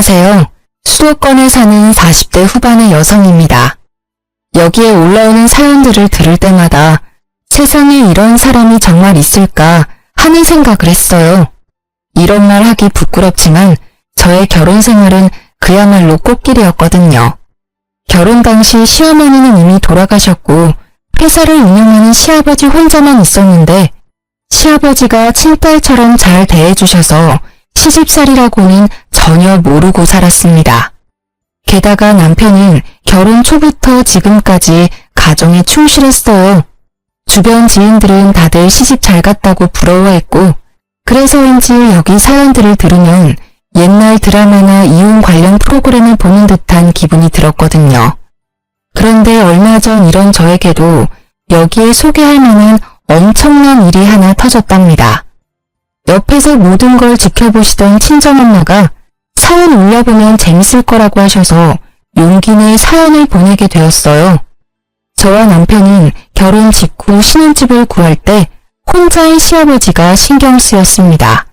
안녕하세요. 수도권에 사는 40대 후반의 여성입니다. 여기에 올라오는 사연들을 들을 때마다 세상에 이런 사람이 정말 있을까 하는 생각을 했어요. 이런 말 하기 부끄럽지만 저의 결혼 생활은 그야말로 꽃길이었거든요. 결혼 당시 시어머니는 이미 돌아가셨고 회사를 운영하는 시아버지 혼자만 있었는데 시아버지가 친딸처럼 잘 대해주셔서 시집살이라고는 전혀 모르고 살았습니다. 게다가 남편은 결혼 초부터 지금까지 가정에 충실했어요. 주변 지인들은 다들 시집 잘 갔다고 부러워했고 그래서 왠지 여기 사연들을 들으면 옛날 드라마나 이혼 관련 프로그램을 보는 듯한 기분이 들었거든요. 그런데 얼마 전 이런 저에게도 여기에 소개할 만한 엄청난 일이 하나 터졌답니다. 옆에서 모든 걸 지켜보시던 친정엄마가 사연 올려보면 재밌을 거라고 하셔서 용기 내 사연을 보내게 되었어요. 저와 남편은 결혼 직후 신혼집을 구할 때 혼자인 시아버지가 신경 쓰였습니다.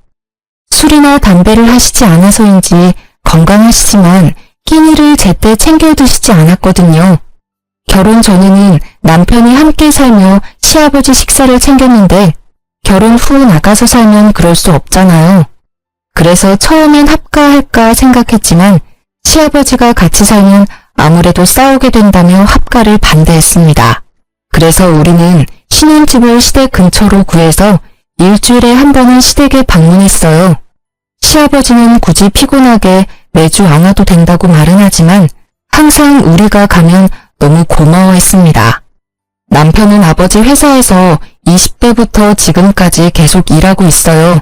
술이나 담배를 하시지 않아서인지 건강하시지만 끼니를 제때 챙겨 드시지 않았거든요. 결혼 전에는 남편이 함께 살며 시아버지 식사를 챙겼는데 결혼 후 나가서 살면 그럴 수 없잖아요. 그래서 처음엔 합가할까 생각했지만 시아버지가 같이 살면 아무래도 싸우게 된다며 합가를 반대했습니다. 그래서 우리는 신혼집을 시댁 근처로 구해서 일주일에 한 번은 시댁에 방문했어요. 시아버지는 굳이 피곤하게 매주 안 와도 된다고 말은 하지만 항상 우리가 가면 너무 고마워했습니다. 남편은 아버지 회사에서 20대부터 지금까지 계속 일하고 있어요.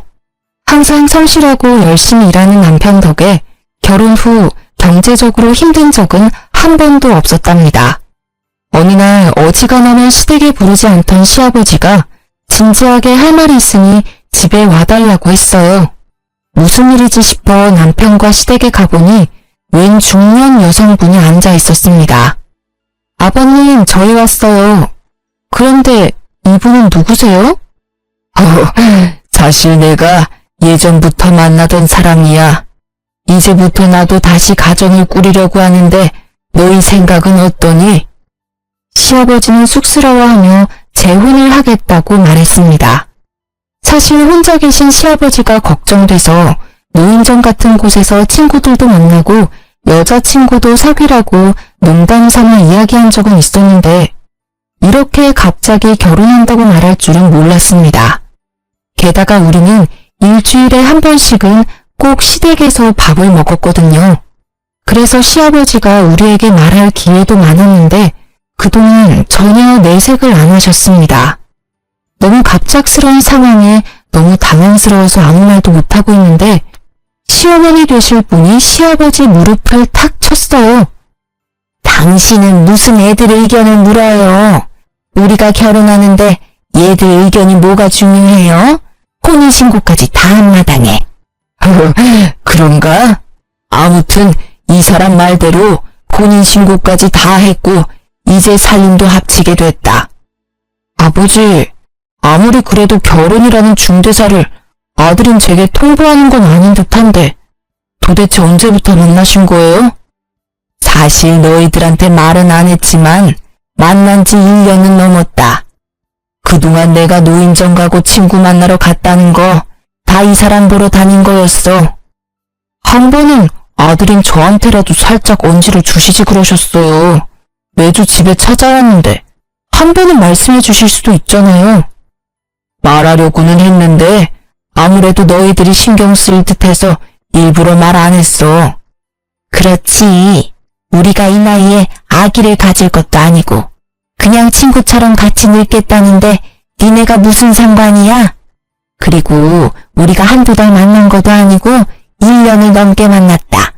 항상 성실하고 열심히 일하는 남편 덕에 결혼 후 경제적으로 힘든 적은 한 번도 없었답니다. 어느 날 어지간하면 시댁에 부르지 않던 시아버지가 진지하게 할 말이 있으니 집에 와달라고 했어요. 무슨 일이지 싶어 남편과 시댁에 가보니 웬 중년 여성분이 앉아 있었습니다. 아버님, 저희 왔어요. 그런데 이분은 누구세요? 사실 내가 예전부터 만나던 사람이야. 이제부터 나도 다시 가정을 꾸리려고 하는데 너희 생각은 어떠니? 시아버지는 쑥스러워하며 재혼을 하겠다고 말했습니다. 사실 혼자 계신 시아버지가 걱정돼서 노인정 같은 곳에서 친구들도 만나고 여자친구도 사귀라고 농담 삼아 이야기한 적은 있었는데 이렇게 갑자기 결혼한다고 말할 줄은 몰랐습니다. 게다가 우리는 일주일에 한 번씩은 꼭 시댁에서 밥을 먹었거든요. 그래서 시아버지가 우리에게 말할 기회도 많았는데 그동안 전혀 내색을 안 하셨습니다. 너무 갑작스러운 상황에 너무 당황스러워서 아무 말도 못하고 있는데 시어머니 되실 분이 시아버지 무릎을 탁 쳤어요. 당신은 무슨 애들 의견을 물어요? 우리가 결혼하는데 얘들 의견이 뭐가 중요해요? 혼인신고까지 다 한마당에. 그런가? 아무튼 이 사람 말대로 혼인신고까지 다 했고 이제 살림도 합치게 됐다. 아버지, 아무리 그래도 결혼이라는 중대사를 아들인 제게 통보하는 건 아닌 듯한데 도대체 언제부터 만나신 거예요? 사실 너희들한테 말은 안 했지만 만난 지 1년은 넘었다. 그동안 내가 노인정 가고 친구 만나러 갔다는 거 다 이 사람 보러 다닌 거였어. 한 번은 아들인 저한테라도 살짝 언지를 주시지 그러셨어요. 매주 집에 찾아왔는데 한 번은 말씀해 주실 수도 있잖아요. 말하려고는 했는데 아무래도 너희들이 신경 쓰일 듯해서 일부러 말 안 했어. 그렇지. 우리가 이 나이에 아기를 가질 것도 아니고 그냥 친구처럼 같이 늙겠다는데 니네가 무슨 상관이야? 그리고 우리가 한두 달 만난 것도 아니고 1년을 넘게 만났다.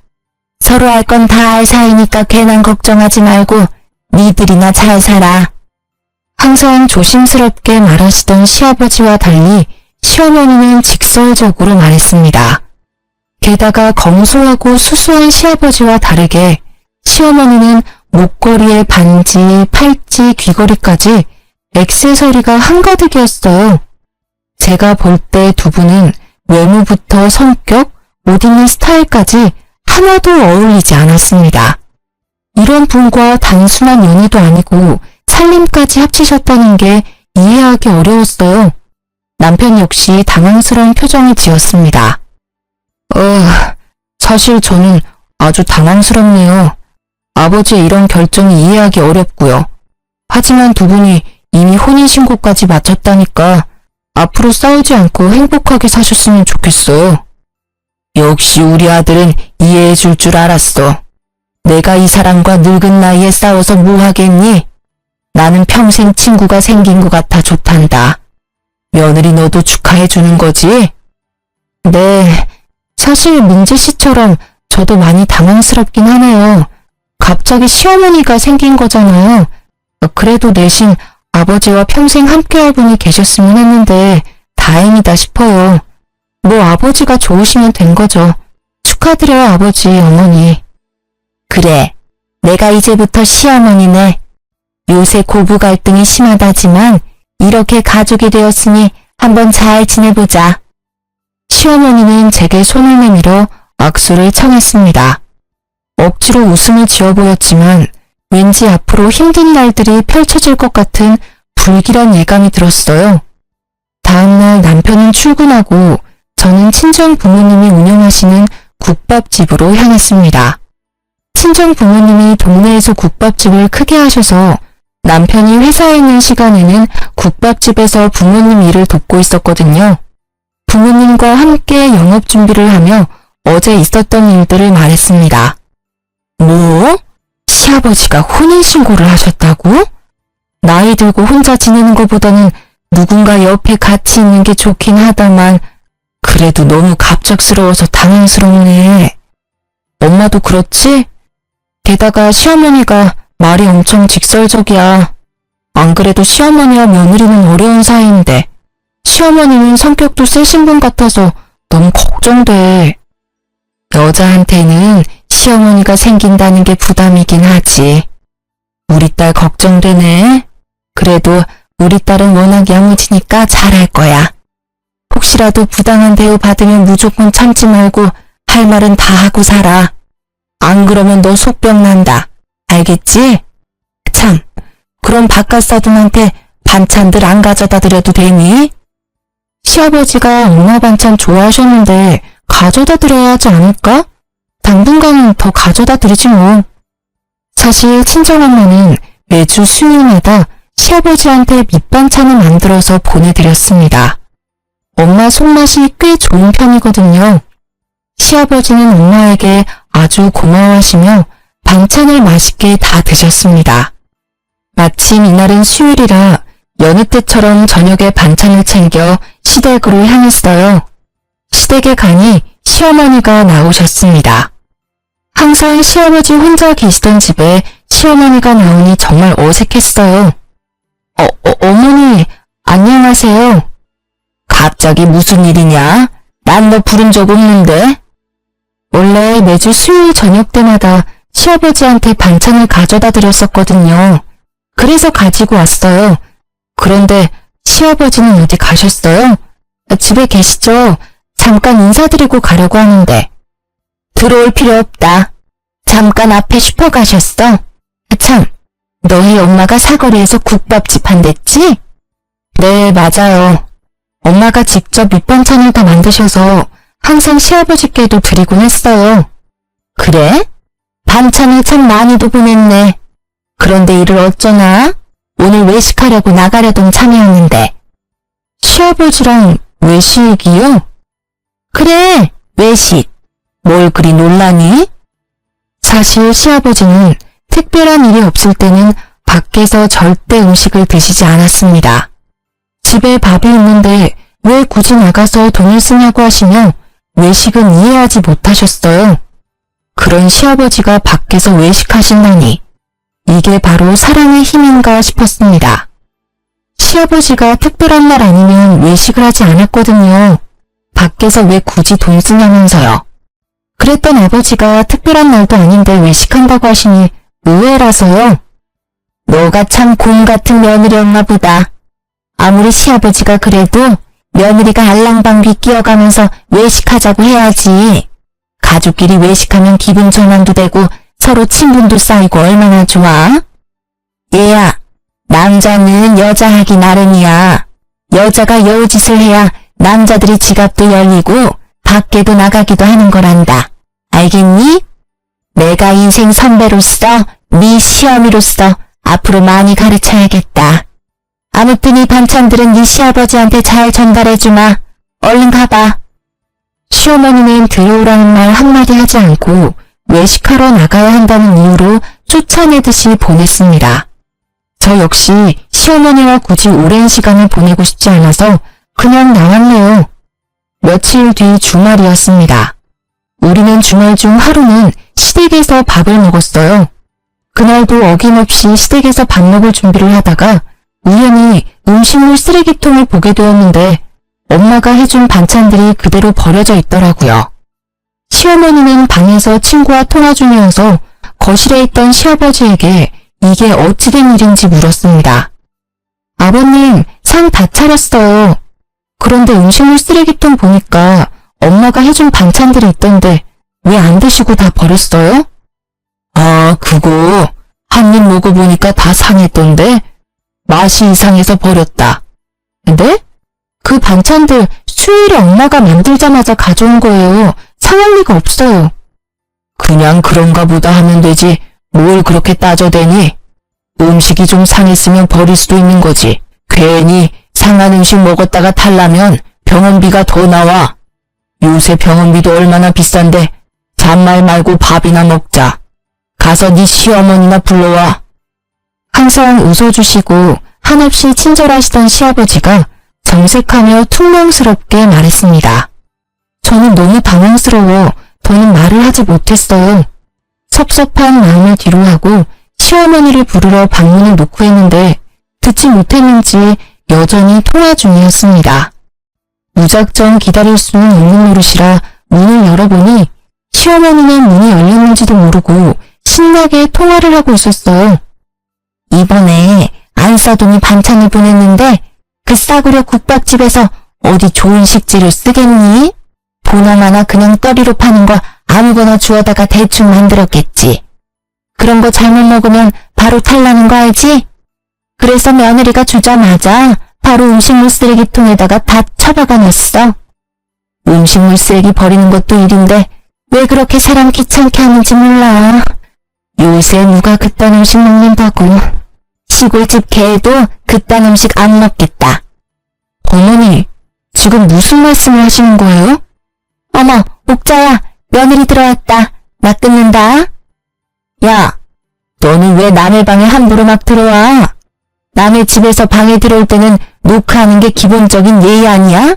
서로 할 건 다 알 사이니까 괜한 걱정하지 말고 니들이나 잘 살아. 항상 조심스럽게 말하시던 시아버지와 달리 시어머니는 직설적으로 말했습니다. 게다가 검소하고 수수한 시아버지와 다르게 시어머니는 목걸이에 반지, 팔찌, 귀걸이까지 액세서리가 한가득이었어요. 제가 볼 때 두 분은 외모부터 성격, 옷 입는 스타일까지 하나도 어울리지 않았습니다. 이런 분과 단순한 연애도 아니고 살림까지 합치셨다는 게 이해하기 어려웠어요. 남편 역시 당황스러운 표정을 지었습니다. 사실 저는 아주 당황스럽네요. 아버지의 이런 결정이 이해하기 어렵고요. 하지만 두 분이 이미 혼인신고까지 마쳤다니까 앞으로 싸우지 않고 행복하게 사셨으면 좋겠어요. 역시 우리 아들은 이해해 줄 줄 알았어. 내가 이 사람과 늙은 나이에 싸워서 뭐 하겠니? 나는 평생 친구가 생긴 것 같아 좋단다. 며느리 너도 축하해 주는 거지? 네, 사실 민지 씨처럼 저도 많이 당황스럽긴 하네요. 갑자기 시어머니가 생긴 거잖아요. 그래도 대신 아버지와 평생 함께할 분이 계셨으면 했는데 다행이다 싶어요. 뭐 아버지가 좋으시면 된 거죠. 축하드려요 아버지, 어머니. 그래, 내가 이제부터 시어머니네. 요새 고부 갈등이 심하다지만 이렇게 가족이 되었으니 한번 잘 지내보자. 시어머니는 제게 손을 내밀어 악수를 청했습니다. 억지로 웃음을 지어 보였지만 왠지 앞으로 힘든 날들이 펼쳐질 것 같은 불길한 예감이 들었어요. 다음날 남편은 출근하고 저는 친정 부모님이 운영하시는 국밥집으로 향했습니다. 친정 부모님이 동네에서 국밥집을 크게 하셔서 남편이 회사에 있는 시간에는 국밥집에서 부모님 일을 돕고 있었거든요. 부모님과 함께 영업 준비를 하며 어제 있었던 일들을 말했습니다. 뭐? 시아버지가 혼인신고를 하셨다고? 나이 들고 혼자 지내는 것보다는 누군가 옆에 같이 있는 게 좋긴 하다만 그래도 너무 갑작스러워서 당황스럽네. 엄마도 그렇지? 게다가 시어머니가 말이 엄청 직설적이야. 안 그래도 시어머니와 며느리는 어려운 사이인데 시어머니는 성격도 세신 분 같아서 너무 걱정돼. 여자한테는 시어머니가 생긴다는 게 부담이긴 하지. 우리 딸 걱정되네. 그래도 우리 딸은 워낙 야무지니까 잘할 거야. 혹시라도 부당한 대우 받으면 무조건 참지 말고 할 말은 다 하고 살아. 안 그러면 너 속병 난다. 알겠지? 참, 그럼 바깥사돈한테 반찬들 안 가져다 드려도 되니? 시아버지가 엄마 반찬 좋아하셨는데 가져다 드려야 하지 않을까? 당분간은 더 가져다 드리지 뭐. 사실 친정엄마는 매주 수요일마다 시아버지한테 밑반찬을 만들어서 보내드렸습니다. 엄마 손맛이 꽤 좋은 편이거든요. 시아버지는 엄마에게 아주 고마워하시며 반찬을 맛있게 다 드셨습니다. 마침 이날은 수요일이라 여느 때처럼 저녁에 반찬을 챙겨 시댁으로 향했어요. 시댁에 가니 시어머니가 나오셨습니다. 항상 시아버지 혼자 계시던 집에 시어머니가 나오니 정말 어색했어요. 어머니, 안녕하세요. 갑자기 무슨 일이냐? 난 너 부른 적 없는데? 원래 매주 수요일 저녁 때마다 시아버지한테 반찬을 가져다 드렸었거든요. 그래서 가지고 왔어요. 그런데 시아버지는 어디 가셨어요? 집에 계시죠? 잠깐 인사드리고 가려고 하는데. 들어올 필요 없다. 잠깐 앞에 슈퍼 가셨어? 참, 너희 엄마가 사거리에서 국밥집 한댔지? 네, 맞아요. 엄마가 직접 밑반찬을 다 만드셔서 항상 시아버지께도 드리곤 했어요. 그래? 반찬을 참 많이도 보냈네. 그런데 일을 어쩌나? 오늘 외식하려고 나가려던 참이었는데. 시아버지랑 외식이요? 그래, 외식. 뭘 그리 놀라니? 사실 시아버지는 특별한 일이 없을 때는 밖에서 절대 음식을 드시지 않았습니다. 집에 밥이 있는데 왜 굳이 나가서 돈을 쓰냐고 하시며 외식은 이해하지 못하셨어요. 그런 시아버지가 밖에서 외식하신다니 이게 바로 사랑의 힘인가 싶었습니다. 시아버지가 특별한 날 아니면 외식을 하지 않았거든요. 밖에서 왜 굳이 돈 쓰냐면서요. 그랬던 아버지가 특별한 날도 아닌데 외식한다고 하시니 의외라서요. 너가 참 곰 같은 며느리였나 보다. 아무리 시아버지가 그래도 며느리가 알랑방귀 끼어가면서 외식하자고 해야지. 가족끼리 외식하면 기분 전환도 되고 서로 친분도 쌓이고 얼마나 좋아? 얘야, 남자는 여자 하기 나름이야. 여자가 여우짓을 해야 남자들이 지갑도 열리고 밖에도 나가기도 하는 거란다. 알겠니? 내가 인생 선배로서 네 시어미로서 앞으로 많이 가르쳐야겠다. 아무튼 이 반찬들은 네 시아버지한테 잘 전달해주마. 얼른 가봐. 시어머니는 들어오라는 말 한마디 하지 않고 외식하러 나가야 한다는 이유로 쫓아내듯이 보냈습니다. 저 역시 시어머니와 굳이 오랜 시간을 보내고 싶지 않아서 그냥 나왔네요. 며칠 뒤 주말이었습니다. 우리는 주말 중 하루는 시댁에서 밥을 먹었어요. 그날도 어김없이 시댁에서 밥 먹을 준비를 하다가 우연히 음식물 쓰레기통을 보게 되었는데 엄마가 해준 반찬들이 그대로 버려져 있더라고요. 시어머니는 방에서 친구와 통화 중이어서 거실에 있던 시아버지에게 이게 어찌 된 일인지 물었습니다. 아버님, 상 다 차렸어요. 그런데 음식물 쓰레기통 보니까 엄마가 해준 반찬들이 있던데 왜 안 드시고 다 버렸어요? 아, 그거 한 입 먹어보니까 다 상했던데 맛이 이상해서 버렸다. 근데? 그 반찬들 수요일에 엄마가 만들자마자 가져온 거예요. 상할 리가 없어요. 그냥 그런가 보다 하면 되지 뭘 그렇게 따져대니? 음식이 좀 상했으면 버릴 수도 있는 거지. 괜히 상한 음식 먹었다가 탈라면 병원비가 더 나와. 요새 병원비도 얼마나 비싼데 잔말 말고 밥이나 먹자. 가서 네 시어머니나 불러와. 항상 웃어주시고 한없이 친절하시던 시아버지가 정색하며 퉁명스럽게 말했습니다. 저는 너무 당황스러워 더는 말을 하지 못했어요. 섭섭한 마음을 뒤로하고 시어머니를 부르러 방문을 놓고 했는데 듣지 못했는지 여전히 통화 중이었습니다. 무작정 기다릴 수는 없는 노릇이라 문을 열어보니 시어머니는 문이 열렸는지도 모르고 신나게 통화를 하고 있었어요. 이번에 안사돈이 반찬을 보냈는데 그 싸구려 국밥집에서 어디 좋은 식재료 쓰겠니? 보나마나 그냥 떠리로 파는 거 아무거나 주워다가 대충 만들었겠지. 그런 거 잘못 먹으면 바로 탈나는 거 알지? 그래서 며느리가 주자마자 바로 음식물 쓰레기통에다가 다 처박아 놨어. 음식물 쓰레기 버리는 것도 일인데 왜 그렇게 사람 귀찮게 하는지 몰라. 요새 누가 그딴 음식 먹는다고. 시골집 개도 그딴 음식 안 먹겠다. 어머니, 지금 무슨 말씀을 하시는 거예요? 어머, 옥자야, 며느리 들어왔다. 나 끊는다. 야, 너는 왜 남의 방에 함부로 막 들어와? 남의 집에서 방에 들어올 때는 노크하는 게 기본적인 예의 아니야?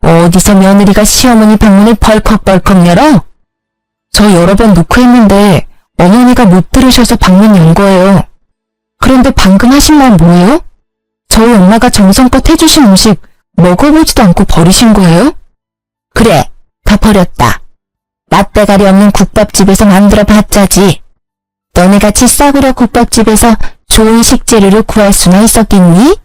어디서 며느리가 시어머니 방문을 벌컥벌컥 열어? 저 여러 번 노크했는데 어머니가 못 들으셔서 방문 연 거예요. 그런데 방금 하신 말 뭐예요? 저희 엄마가 정성껏 해주신 음식 먹어보지도 않고 버리신 거예요? 그래, 다 버렸다. 맛대가리 없는 국밥집에서 만들어 봤자지. 너네같이 싸구려 국밥집에서 좋은 식재료를 구할 수나 있었겠니?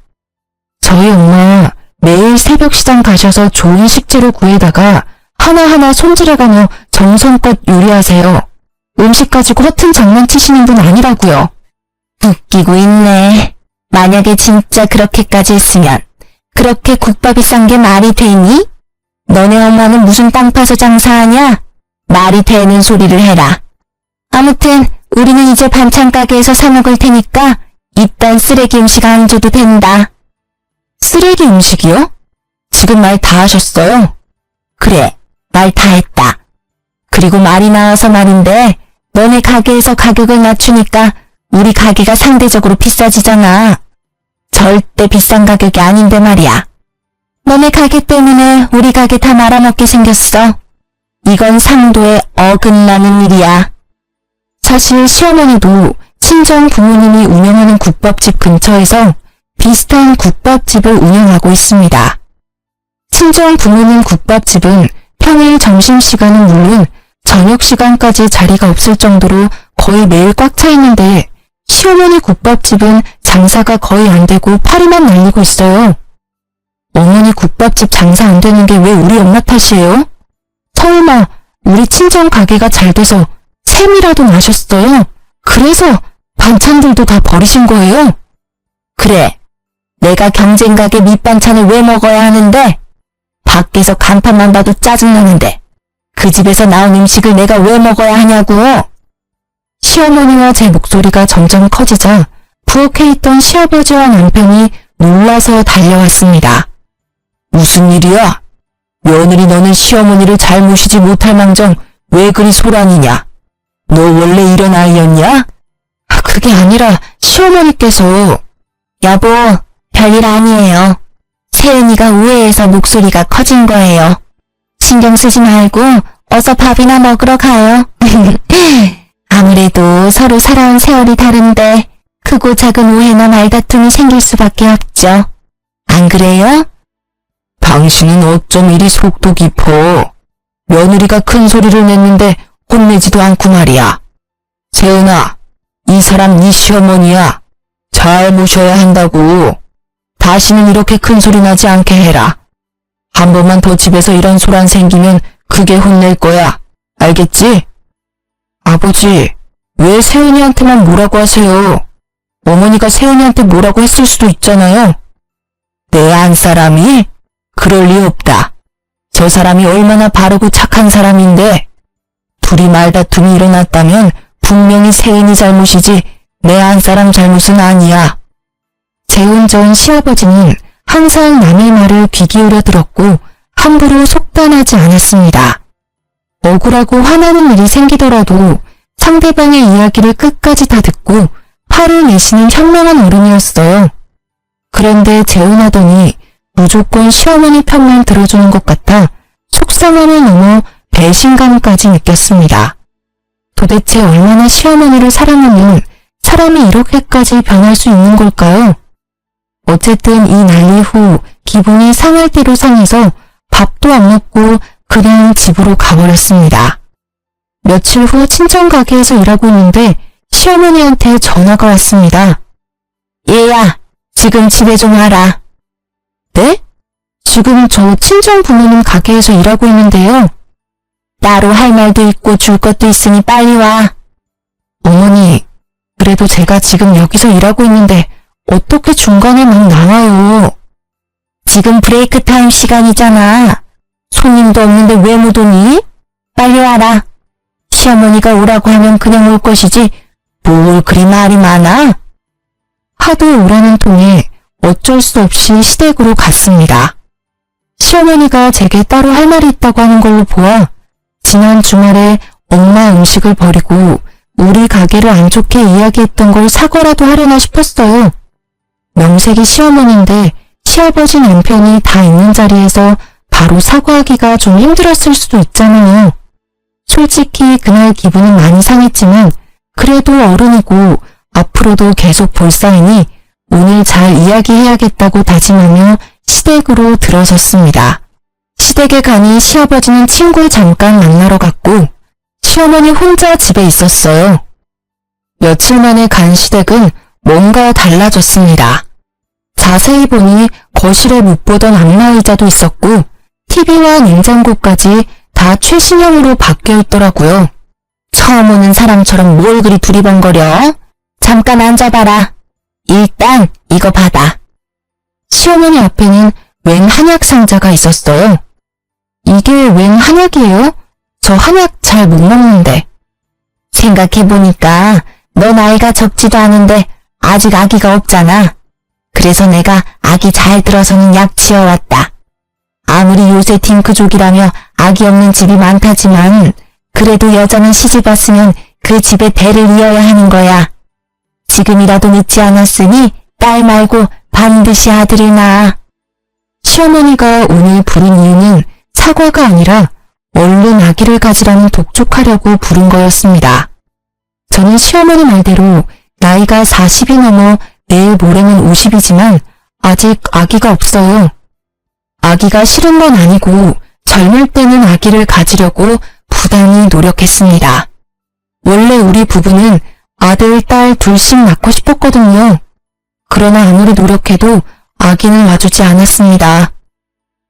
저희 엄마 매일 새벽 시장 가셔서 좋은 식재료 구해다가 하나하나 손질해가며 정성껏 요리하세요. 음식 가지고 허튼 장난치시는 분 아니라고요. 웃기고 있네. 만약에 진짜 그렇게까지 했으면 그렇게 국밥이 싼 게 말이 되니? 너네 엄마는 무슨 땅 파서 장사하냐? 말이 되는 소리를 해라. 아무튼 우리는 이제 반찬 가게에서 사 먹을 테니까 이딴 쓰레기 음식 안 줘도 된다. 쓰레기 음식이요? 지금 말 다 하셨어요? 그래, 말 다 했다. 그리고 말이 나와서 말인데 너네 가게에서 가격을 낮추니까 우리 가게가 상대적으로 비싸지잖아. 절대 비싼 가격이 아닌데 말이야. 너네 가게 때문에 우리 가게 다 말아먹게 생겼어. 이건 상도에 어긋나는 일이야. 사실 시어머니도 친정 부모님이 운영하는 국밥집 근처에서 비슷한 국밥집을 운영하고 있습니다. 친정 부모님 국밥집은 평일 점심시간은 물론 저녁시간까지 자리가 없을 정도로 거의 매일 꽉 차 있는데 시어머니 국밥집은 장사가 거의 안 되고 파리만 날리고 있어요. 어머니 국밥집 장사 안 되는 게 왜 우리 엄마 탓이에요? 설마 우리 친정 가게가 잘 돼서 샘이라도 나셨어요. 그래서 반찬들도 다 버리신 거예요? 그래. 내가 경쟁가게 밑반찬을 왜 먹어야 하는데? 밖에서 간판만 봐도 짜증나는데 그 집에서 나온 음식을 내가 왜 먹어야 하냐고. 시어머니와 제 목소리가 점점 커지자 부엌에 있던 시아버지와 남편이 놀라서 달려왔습니다. 무슨 일이야? 며느리 너는 시어머니를 잘 모시지 못할 망정 왜 그리 소란이냐? 너 원래 이런 아이였냐? 그게 아니라 시어머니께서. 여보, 별일 아니에요. 세은이가 우회해서 목소리가 커진 거예요. 신경 쓰지 말고 어서 밥이나 먹으러 가요. 아무래도 서로 살아온 세월이 다른데 크고 작은 오해나 말다툼이 생길 수밖에 없죠. 안 그래요? 당신은 어쩜 이리 속도 깊어. 며느리가 큰 소리를 냈는데 혼내지도 않고 말이야. 세은아, 이 사람 네 시어머니야. 잘 모셔야 한다고. 다시는 이렇게 큰 소리 나지 않게 해라. 한 번만 더 집에서 이런 소란 생기면 크게 혼낼 거야. 알겠지? 아버지, 왜 세은이한테만 뭐라고 하세요? 어머니가 세은이한테 뭐라고 했을 수도 있잖아요. 내 안사람이? 그럴 리 없다. 저 사람이 얼마나 바르고 착한 사람인데 둘이 말다툼이 일어났다면 분명히 세은이 잘못이지 내 안사람 잘못은 아니야. 재혼 전 시아버지는 항상 남의 말을 귀 기울여 들었고 함부로 속단하지 않았습니다. 억울하고 화나는 일이 생기더라도 상대방의 이야기를 끝까지 다 듣고 화를 내시는 현명한 어른이었어요. 그런데 재혼하더니 무조건 시어머니 편만 들어주는 것 같아 속상함을 넘어 배신감까지 느꼈습니다. 도대체 얼마나 시어머니를 사랑하면 사람이 이렇게까지 변할 수 있는 걸까요? 어쨌든 이 난리 후 기분이 상할 대로 상해서 밥도 안 먹고 그냥 집으로 가버렸습니다. 며칠 후 친정 가게에서 일하고 있는데 시어머니한테 전화가 왔습니다. 얘야, 지금 집에 좀 와라. 네? 지금 저 친정 부모님 가게에서 일하고 있는데요. 따로 할 말도 있고 줄 것도 있으니 빨리 와. 어머니, 그래도 제가 지금 여기서 일하고 있는데 어떻게 중간에 막 나와요. 지금 브레이크 타임 시간이잖아. 손님도 없는데 왜 못 오니? 빨리 와라. 시어머니가 오라고 하면 그냥 올 것이지 뭘 그리 말이 많아? 하도 오라는 통에 어쩔 수 없이 시댁으로 갔습니다. 시어머니가 제게 따로 할 말이 있다고 하는 걸로 보아 지난 주말에 엄마 음식을 버리고 우리 가게를 안 좋게 이야기했던 걸 사과라도 하려나 싶었어요. 명색이 시어머니인데 시아버지 남편이 다 있는 자리에서 바로 사과하기가 좀 힘들었을 수도 있잖아요. 솔직히 그날 기분은 많이 상했지만 그래도 어른이고 앞으로도 계속 볼 사이니 오늘 잘 이야기해야겠다고 다짐하며 시댁으로 들어섰습니다. 시댁에 가니 시아버지는 친구 잠깐 만나러 갔고 시어머니 혼자 집에 있었어요. 며칠 만에 간 시댁은 뭔가 달라졌습니다. 자세히 보니 거실에 못 보던 안마의자도 있었고 TV와 냉장고까지 다 최신형으로 바뀌어 있더라고요. 처음 오는 사람처럼 뭘 그리 두리번거려? 잠깐 앉아봐라. 일단 이거 받아. 시어머니 앞에는 웬 한약 상자가 있었어요. 이게 웬 한약이에요? 저 한약 잘 못 먹는데. 생각해보니까 너 나이가 적지도 않은데 아직 아기가 없잖아. 그래서 내가 아기 잘 들어서는 약 지어왔다. 아무리 요새 딩크족이라며 아기 없는 집이 많다지만 그래도 여자는 시집 왔으면 그 집에 대를 이어야 하는 거야. 지금이라도 늦지 않았으니 딸 말고 반드시 아들이 낳아. 시어머니가 오늘 부른 이유는 사과가 아니라 얼른 아기를 가지라는 독촉하려고 부른 거였습니다. 저는 시어머니 말대로 나이가 40이 넘어 내일 모레면 50이지만 아직 아기가 없어요. 아기가 싫은 건 아니고 젊을 때는 아기를 가지려고 부단히 노력했습니다. 원래 우리 부부는 아들, 딸 둘씩 낳고 싶었거든요. 그러나 아무리 노력해도 아기는 와주지 않았습니다.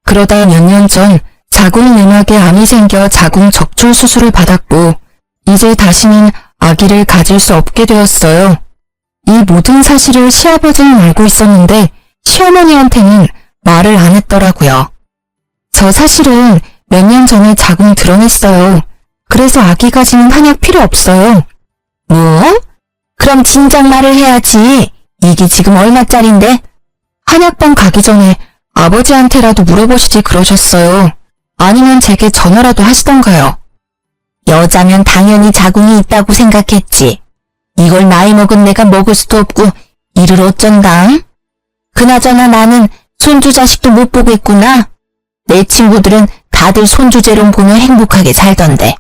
그러다 몇 년 전 자궁 내막에 암이 생겨 자궁 적출 수술을 받았고 이제 다시는 아기를 가질 수 없게 되었어요. 이 모든 사실을 시아버지는 알고 있었는데 시어머니한테는 말을 안 했더라고요. 저 사실은 몇 년 전에 자궁 드러냈어요. 그래서 아기 가지는 한약 필요 없어요. 뭐? 그럼 진작 말을 해야지. 이게 지금 얼마짜린데? 한약방 가기 전에 아버지한테라도 물어보시지 그러셨어요. 아니면 제게 전화라도 하시던가요. 여자면 당연히 자궁이 있다고 생각했지. 이걸 나이 먹은 내가 먹을 수도 없고 이를 어쩐다. 그나저나 나는 손주 자식도 못 보겠구나. 내 친구들은 다들 손주제론 보며 행복하게 살던데.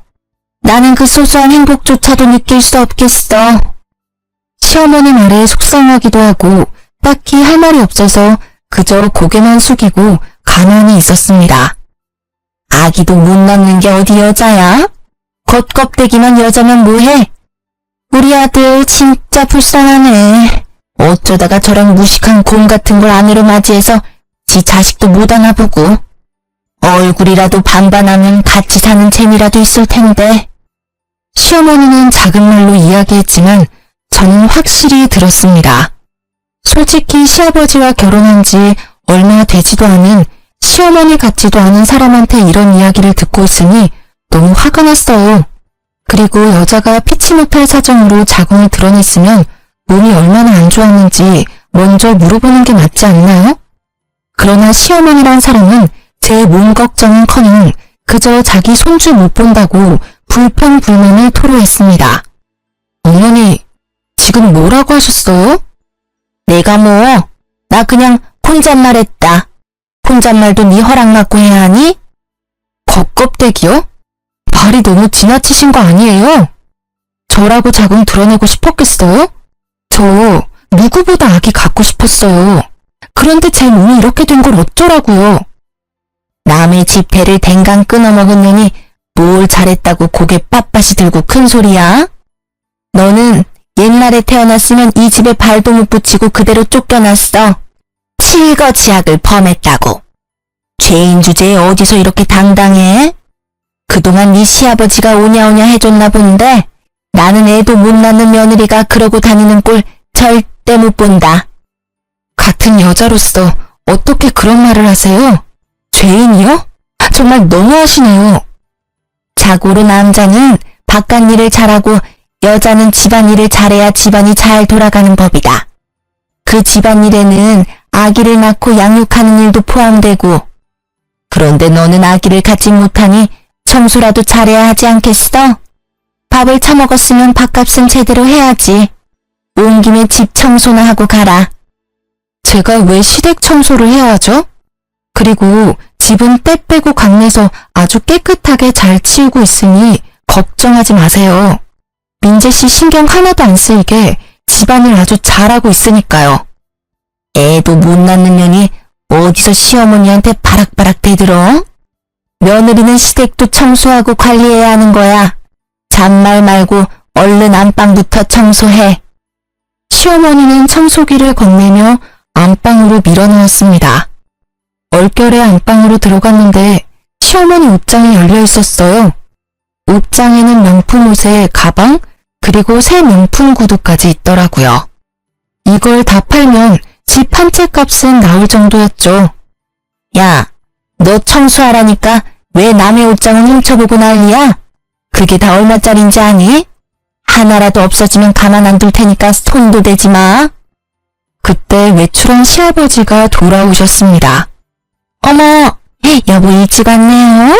나는 그 소소한 행복조차도 느낄 수 없겠어. 시어머니 말에 속상하기도 하고 딱히 할 말이 없어서 그저 고개만 숙이고 가만히 있었습니다. 아기도 못 낳는 게 어디 여자야? 겉껍데기만 여자면 뭐해? 우리 아들 진짜 불쌍하네. 어쩌다가 저런 무식한 곰 같은 걸 아내로 맞이해서 지 자식도 못 안아보고. 얼굴이라도 반반하면 같이 사는 재미라도 있을 텐데. 시어머니는 작은 말로 이야기했지만 저는 확실히 들었습니다. 솔직히 시아버지와 결혼한 지 얼마 되지도 않은 시어머니 같지도 않은 사람한테 이런 이야기를 듣고 있으니 너무 화가 났어요. 그리고 여자가 피치 못할 사정으로 자궁을 드러냈으면 몸이 얼마나 안 좋았는지 먼저 물어보는 게 맞지 않나요? 그러나 시어머니란 사람은 제 몸 걱정은커녕 그저 자기 손주 못 본다고 불평불만을 토로했습니다. 어머니, 지금 뭐라고 하셨어요? 내가 뭐? 나 그냥 혼잣말했다. 혼잣말도 네 허락 받고 해야 하니? 겉껍데기요? 말이 너무 지나치신 거 아니에요? 저라고 자궁 드러내고 싶었겠어요? 저 누구보다 아기 갖고 싶었어요. 그런데 제 몸이 이렇게 된 걸 어쩌라고요? 남의 집 배를 댕강 끊어먹은 년이 뭘 잘했다고 고개 빳빳이 들고 큰 소리야? 너는 옛날에 태어났으면 이 집에 발도 못 붙이고 그대로 쫓겨났어. 칠거지약을 범했다고. 죄인 주제에 어디서 이렇게 당당해? 그동안 네 시아버지가 오냐오냐 해줬나 본데 나는 애도 못 낳는 며느리가 그러고 다니는 꼴 절대 못 본다. 같은 여자로서 어떻게 그런 말을 하세요? 죄인이요? 정말 너무하시네요. 자고로 남자는 바깥 일을 잘하고 여자는 집안일을 잘해야 집안이 잘 돌아가는 법이다. 그 집안일에는 아기를 낳고 양육하는 일도 포함되고. 그런데 너는 아기를 갖지 못하니 청소라도 잘해야 하지 않겠어? 밥을 처먹었으면 밥값은 제대로 해야지. 온 김에 집 청소나 하고 가라. 제가 왜 시댁 청소를 해야 하죠? 그리고 집은 때 빼고 강내서 아주 깨끗하게 잘 치우고 있으니 걱정하지 마세요. 민재씨 신경 하나도 안 쓰이게 집안을 아주 잘하고 있으니까요. 애도 못 낳는 년이 어디서 시어머니한테 바락바락 대들어? 며느리는 시댁도 청소하고 관리해야 하는 거야. 잔말 말고 얼른 안방부터 청소해. 시어머니는 청소기를 건네며 안방으로 밀어넣었습니다. 얼결에 안방으로 들어갔는데 시어머니 옷장이 열려 있었어요. 옷장에는 명품 옷에 가방 그리고 새 명품 구두까지 있더라고요. 이걸 다 팔면 집 한 채 값은 나올 정도였죠. 야, 너 청소하라니까 왜 남의 옷장을 훔쳐보고 난리야? 그게 다 얼마짜린지 아니? 하나라도 없어지면 가만 안 둘 테니까 손도 대지 마. 그때 외출한 시아버지가 돌아오셨습니다. 어머, 여보 일찍 왔네요.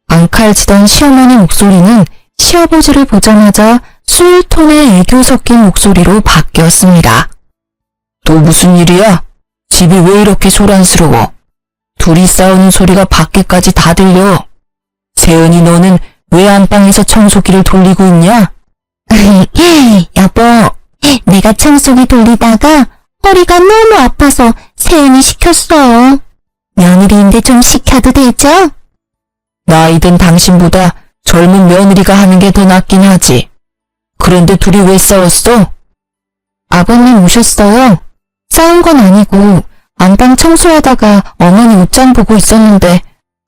앙칼지던 시어머니 목소리는 시아버지를 보자마자 술톤의 애교 섞인 목소리로 바뀌었습니다. 또 무슨 일이야? 집이 왜 이렇게 소란스러워? 둘이 싸우는 소리가 밖에까지 다 들려. 세은이 너는 왜 안방에서 청소기를 돌리고 있냐? 여보, 내가 청소기 돌리다가 허리가 너무 아파서 세은이 시켰어. 며느리인데 좀 시켜도 되죠? 나이든 당신보다 젊은 며느리가 하는 게 더 낫긴 하지. 그런데 둘이 왜 싸웠어? 아버님 오셨어요. 싸운 건 아니고 안방 청소하다가 어머니 옷장 보고 있었는데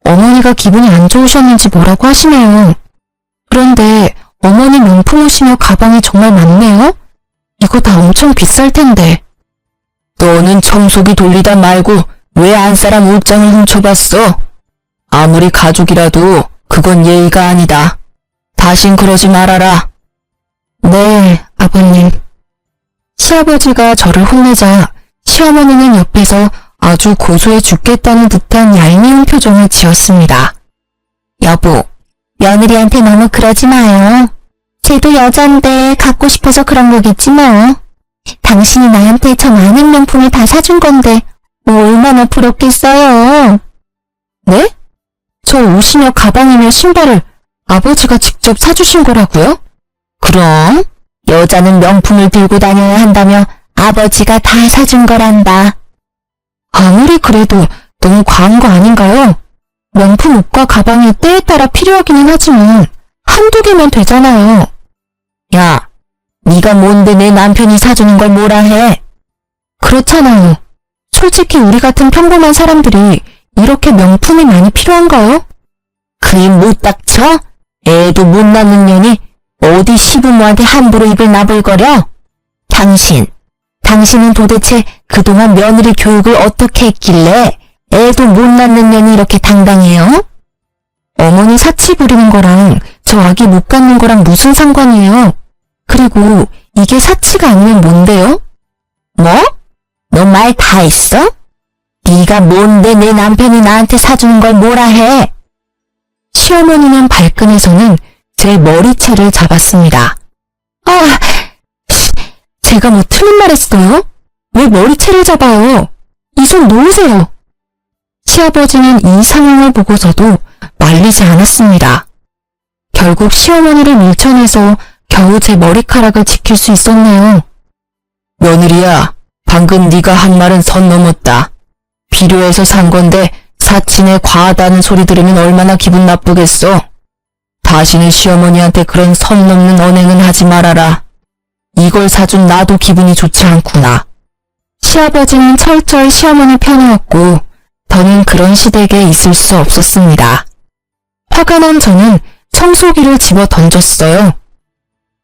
어머니가 기분이 안 좋으셨는지 뭐라고 하시네요. 그런데 어머니 명품 옷이며 가방이 정말 많네요? 이거 다 엄청 비쌀 텐데. 너는 청소기 돌리다 말고 왜 안 사람 옷장을 훔쳐봤어? 아무리 가족이라도 그건 예의가 아니다. 다신 그러지 말아라. 네, 아버님. 시아버지가 저를 혼내자 시어머니는 옆에서 아주 고소해 죽겠다는 듯한 얄미운 표정을 지었습니다. 여보, 며느리한테 너무 그러지 마요. 쟤도 여잔데 갖고 싶어서 그런 거겠지 뭐. 당신이 나한테 저 많은 명품을 다 사준 건데 얼마나 부럽겠어요. 네? 저 옷이며 가방이며 신발을 아버지가 직접 사주신 거라고요? 그럼 여자는 명품을 들고 다녀야 한다며 아버지가 다 사준 거란다. 아무리 그래도 너무 과한 거 아닌가요? 명품 옷과 가방이 때에 따라 필요하기는 하지만 한두 개면 되잖아요. 야, 네가 뭔데 내 남편이 사주는 걸 뭐라 해? 그렇잖아요. 솔직히 우리 같은 평범한 사람들이 이렇게 명품이 많이 필요한가요? 그 입 못 닥쳐? 애도 못 낳는 년이 어디 시부모한테 함부로 입을 나불거려? 당신은 도대체 그동안 며느리 교육을 어떻게 했길래 애도 못 낳는 년이 이렇게 당당해요? 어머니 사치 부리는 거랑 저 아기 못 갖는 거랑 무슨 상관이에요? 그리고 이게 사치가 아니면 뭔데요? 뭐? 너 말 다 했어? 네가 뭔데 내 남편이 나한테 사주는 걸 뭐라 해? 시어머니는 발끈해서는 제 머리채를 잡았습니다. 제가 뭐 틀린 말 했어요? 왜 머리채를 잡아요? 이 손 놓으세요. 시아버지는 이 상황을 보고서도 말리지 않았습니다. 결국 시어머니를 밀쳐내서 겨우 제 머리카락을 지킬 수 있었네요. 며느리야, 방금 네가 한 말은 선 넘었다. 필요해서 산 건데 사친에 과하다는 소리 들으면 얼마나 기분 나쁘겠어. 다시는 시어머니한테 그런 선 넘는 언행은 하지 말아라. 이걸 사준 나도 기분이 좋지 않구나. 시아버지는 철저히 시어머니 편이었고 더는 그런 시댁에 있을 수 없었습니다. 화가 난 저는 청소기를 집어 던졌어요.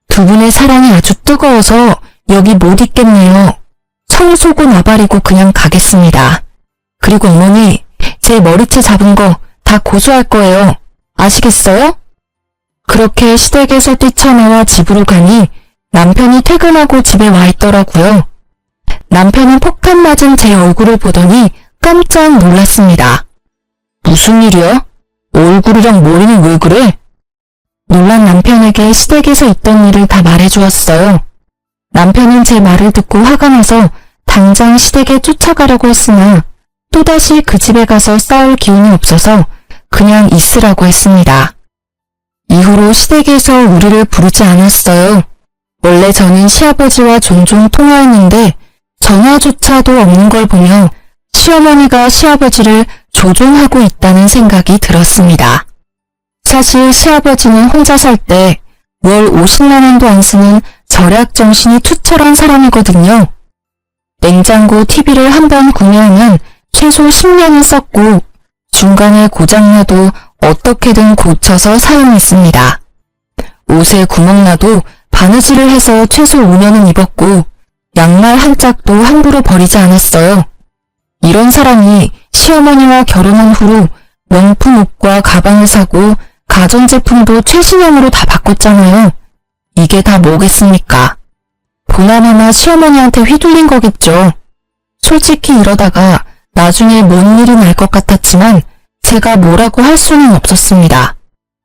두 분의 사랑이 아주 뜨거워서 여기 못 있겠네요. 청소고 나발이고 그냥 가겠습니다. 그리고 어머니, 제 머리채 잡은 거 다 고소할 거예요. 아시겠어요? 그렇게 시댁에서 뛰쳐나와 집으로 가니 남편이 퇴근하고 집에 와 있더라고요. 남편은 폭탄 맞은 제 얼굴을 보더니 깜짝 놀랐습니다. 무슨 일이야? 얼굴이랑 머리는 왜 그래? 놀란 남편에게 시댁에서 있던 일을 다 말해주었어요. 남편은 제 말을 듣고 화가 나서 당장 시댁에 쫓아가려고 했으나 또다시 그 집에 가서 싸울 기운이 없어서 그냥 있으라고 했습니다. 이후로 시댁에서 우리를 부르지 않았어요. 원래 저는 시아버지와 종종 통화했는데 전화조차도 없는 걸 보며 시어머니가 시아버지를 조종하고 있다는 생각이 들었습니다. 사실 시아버지는 혼자 살 때 월 50만 원도 안 쓰는 절약 정신이 투철한 사람이거든요. 냉장고 TV를 한 번 구매하면 최소 10년은 썼고 중간에 고장나도 어떻게든 고쳐서 사용했습니다. 옷에 구멍나도 바느질을 해서 최소 5년은 입었고 양말 한 짝도 함부로 버리지 않았어요. 이런 사람이 시어머니와 결혼한 후로 명품 옷과 가방을 사고 가전제품도 최신형으로 다 바꿨잖아요. 이게 다 뭐겠습니까? 보나마나 시어머니한테 휘둘린 거겠죠. 솔직히 이러다가 나중에 뭔 일이 날 것 같았지만 제가 뭐라고 할 수는 없었습니다.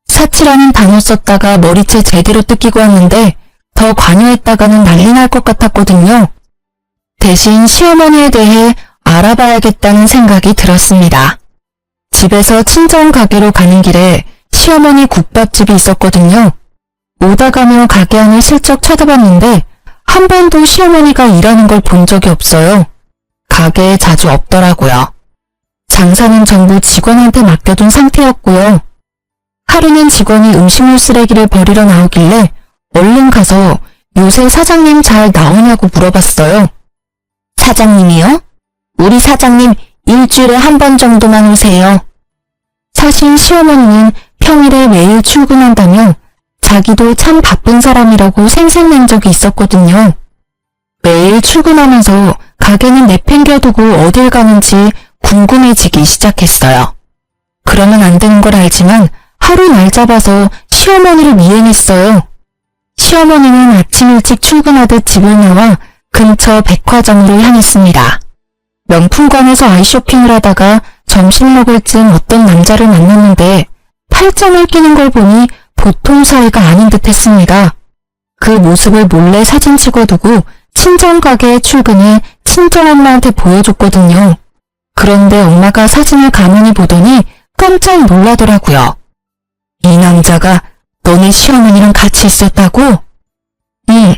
사치라는 단어 썼다가 머리채 제대로 뜯기고 왔는데 더 관여했다가는 난리 날 것 같았거든요. 대신 시어머니에 대해 알아봐야겠다는 생각이 들었습니다. 집에서 친정 가게로 가는 길에 시어머니 국밥집이 있었거든요. 오다 가며 가게 안을 슬쩍 쳐다봤는데 한 번도 시어머니가 일하는 걸 본 적이 없어요. 가게에 자주 없더라고요. 장사는 전부 직원한테 맡겨둔 상태였고요. 하루는 직원이 음식물 쓰레기를 버리러 나오길래 얼른 가서 요새 사장님 잘 나오냐고 물어봤어요. 사장님이요? 우리 사장님 일주일에 한 번 정도만 오세요. 사실 시어머니는 평일에 매일 출근한다며 자기도 참 바쁜 사람이라고 생색낸 적이 있었거든요. 매일 출근하면서 가게는 내팽겨두고 어딜 가는지 궁금해지기 시작했어요. 그러면 안 되는 걸 알지만 하루 날 잡아서 시어머니를 미행했어요. 시어머니는 아침 일찍 출근하듯 집을 나와 근처 백화점으로 향했습니다. 명품관에서 아이쇼핑을 하다가 점심 먹을 쯤 어떤 남자를 만났는데 팔짱을 끼는 걸 보니 보통 사이가 아닌 듯 했습니다. 그 모습을 몰래 사진 찍어두고 친정 가게에 출근해 친정엄마한테 보여줬거든요. 그런데 엄마가 사진을 가만히 보더니 깜짝 놀라더라고요. 이 남자가 너네 시어머니랑 같이 있었다고? 응.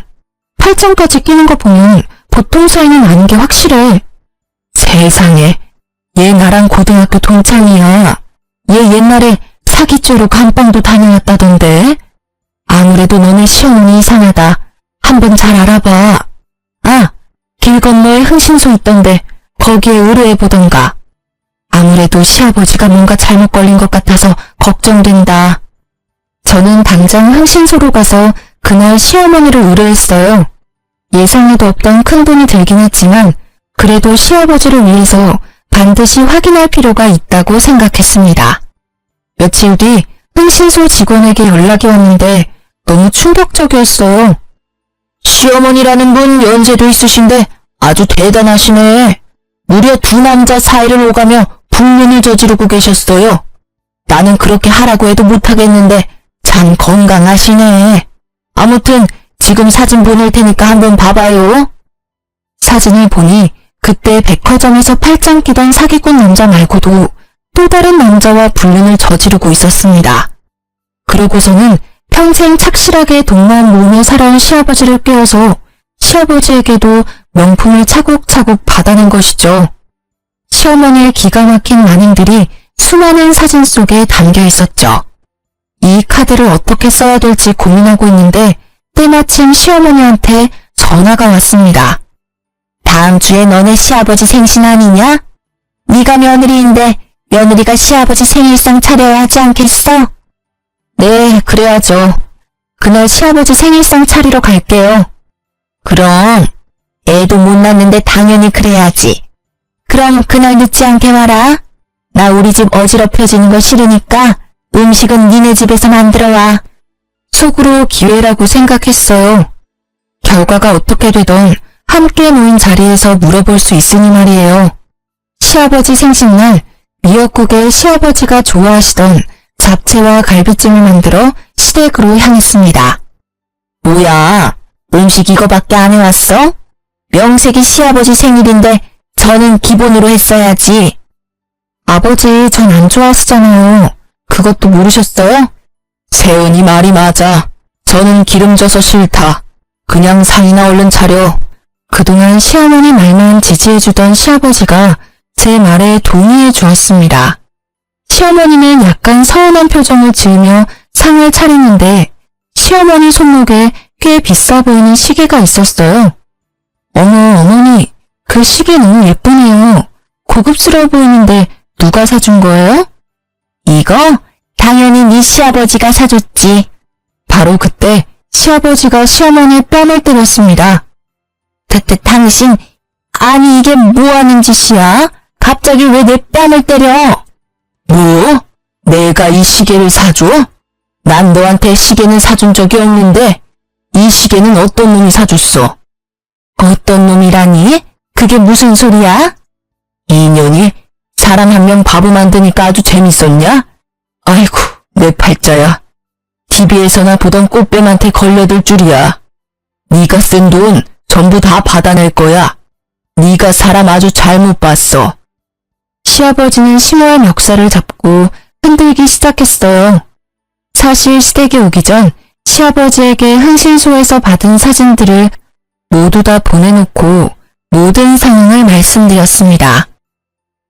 팔짱까지 끼는 거 보면 보통 사이는 아닌 게 확실해. 세상에, 얘 나랑 고등학교 동창이야. 얘 옛날에 사기죄로 감방도 다녀왔다던데. 아무래도 너네 시어머니 이상하다. 한번 잘 알아봐. 아, 길 건너에 흥신소 있던데 거기에 의뢰해보던가. 아무래도 시아버지가 뭔가 잘못 걸린 것 같아서 걱정된다. 저는 당장 흥신소로 가서 그날 시어머니를 의뢰했어요. 예상에도 없던 큰돈이 들긴 했지만 그래도 시아버지를 위해서 반드시 확인할 필요가 있다고 생각했습니다. 며칠 뒤 흥신소 직원에게 연락이 왔는데 너무 충격적이었어요. 시어머니라는 분 연세도 있으신데 아주 대단하시네. 무려 두 남자 사이를 오가며 불륜을 저지르고 계셨어요. 나는 그렇게 하라고 해도 못하겠는데 참 건강하시네. 아무튼 지금 사진 보낼 테니까 한번 봐봐요. 사진을 보니 그때 백화점에서 팔짱 끼던 사기꾼 남자 말고도 또 다른 남자와 불륜을 저지르고 있었습니다. 그러고서는 평생 착실하게 돈만 모으며 살아온 시아버지를 꿰어서 시아버지에게도 명품을 차곡차곡 받아낸 것이죠. 시어머니의 기가 막힌 만행들이 수많은 사진 속에 담겨 있었죠. 이 카드를 어떻게 써야 될지 고민하고 있는데 때마침 시어머니한테 전화가 왔습니다. 다음 주에 너네 시아버지 생신 아니냐? 네가 며느리인데 며느리가 시아버지 생일상 차려야 하지 않겠어? 네, 그래야죠. 그날 시아버지 생일상 차리러 갈게요. 그럼 애도 못 낳는데 당연히 그래야지. 그럼 그날 늦지 않게 와라. 나 우리 집 어지럽혀지는 거 싫으니까 음식은 니네 집에서 만들어와. 속으로 기회라고 생각했어요. 결과가 어떻게 되던 함께 모인 자리에서 물어볼 수 있으니 말이에요. 시아버지 생신날 미역국에 시아버지가 좋아하시던 잡채와 갈비찜을 만들어 시댁으로 향했습니다. 뭐야, 음식 이거밖에 안 해왔어? 명색이 시아버지 생일인데 저는 기본으로 했어야지. 아버지 전 안 좋아하시잖아요. 그것도 모르셨어요? 세은이 말이 맞아. 저는 기름져서 싫다. 그냥 상이나 얼른 차려. 그동안 시어머니 말만 지지해주던 시아버지가 제 말에 동의해 주었습니다. 시어머니는 약간 서운한 표정을 지으며 상을 차리는데 시어머니 손목에 꽤 비싸 보이는 시계가 있었어요. 어머, 어머니, 그 시계 너무 예쁘네요. 고급스러워 보이는데 누가 사준 거예요? 이거? 당연히 네 시아버지가 사줬지. 바로 그때 시아버지가 시어머니의 뺨을 때렸습니다. 당신, 아니 이게 뭐하는 짓이야? 갑자기 왜 내 뺨을 때려? 뭐? 내가 이 시계를 사줘? 난 너한테 시계는 사준 적이 없는데 이 시계는 어떤 놈이 사줬어? 어떤 놈이라니? 그게 무슨 소리야? 이년이 사람 한 명 바보 만드니까 아주 재밌었냐? 아이고, 내 팔자야. TV에서나 보던 꽃뱀한테 걸려들 줄이야. 네가 쓴 돈 전부 다 받아낼 거야. 네가 사람 아주 잘못 봤어. 시아버지는 심오한 멱살을 잡고 흔들기 시작했어요. 사실 시댁에 오기 전 시아버지에게 흥신소에서 받은 사진들을 모두 다 보내놓고 모든 상황을 말씀드렸습니다.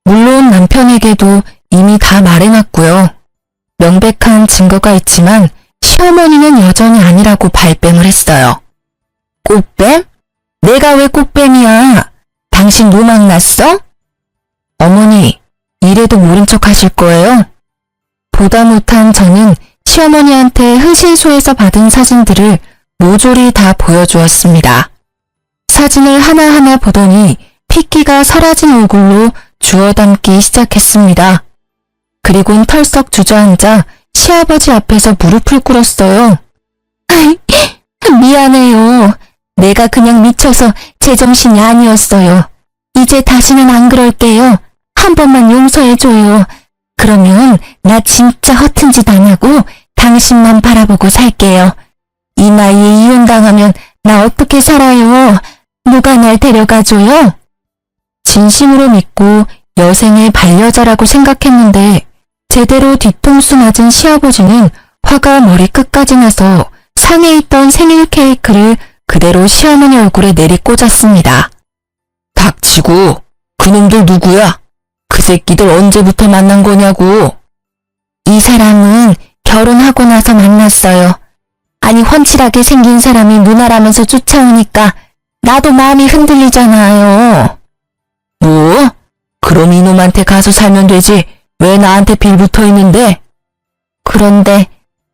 물론 남편에게도 이미 다 말해놨고요. 명백한 증거가 있지만 시어머니는 여전히 아니라고 발뺌을 했어요. 꽃뱀? 내가 왜 꽃뱀이야? 당신 노망 났어? 어머니, 이래도 모른 척 하실 거예요? 보다 못한 저는 시어머니한테 흥신소에서 받은 사진들을 모조리 다 보여주었습니다. 사진을 하나하나 보더니 핏기가 사라진 얼굴로 주워 담기 시작했습니다. 그리곤 털썩 주저앉아 시아버지 앞에서 무릎을 꿇었어요. 미안해요. 내가 그냥 미쳐서 제정신이 아니었어요. 이제 다시는 안 그럴게요. 한 번만 용서해줘요. 그러면 나 진짜 허튼 짓 안 하고 당신만 바라보고 살게요. 이 나이에 이혼당하면 나 어떻게 살아요? 누가 날 데려가줘요? 진심으로 믿고 여생의 반려자라고 생각했는데 제대로 뒤통수 맞은 시아버지는 화가 머리끝까지 나서 상에 있던 생일 케이크를 그대로 시어머니 얼굴에 내리꽂았습니다. 닥치고 그놈들 누구야? 그 새끼들 언제부터 만난 거냐고. 이 사람은 결혼하고 나서 만났어요. 아니 훤칠하게 생긴 사람이 누나라면서 쫓아오니까 나도 마음이 흔들리잖아요. 뭐? 그럼 이놈한테 가서 살면 되지. 왜 나한테 빌붙어 있는데? 그런데